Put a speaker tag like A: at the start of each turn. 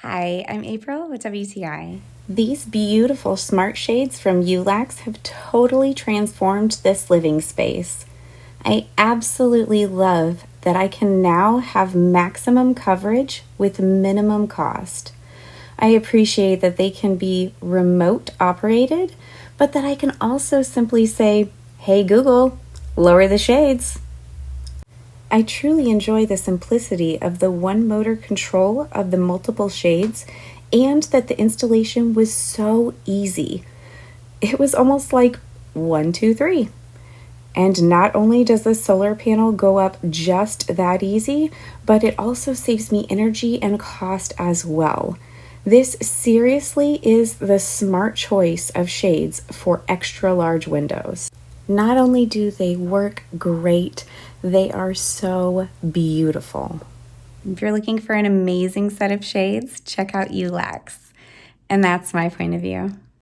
A: Hi, I'm April with WTI.
B: These beautiful smart shades from Yoolax have totally transformed this living space. I absolutely love that I can now have maximum coverage with minimum cost. I appreciate that they can be remote operated, but that I can also simply say, "Hey Google, lower the shades." I truly enjoy the simplicity of the one motor control of the multiple shades and that the installation was so easy. It was almost like 1, 2, 3. And not only does the solar panel go up just that easy, but it also saves me energy and cost as well. This seriously is the smart choice of shades for extra large windows. Not only do they work great, they are so beautiful.
A: If you're looking for an amazing set of shades, check out Yoolax. And that's my point of view.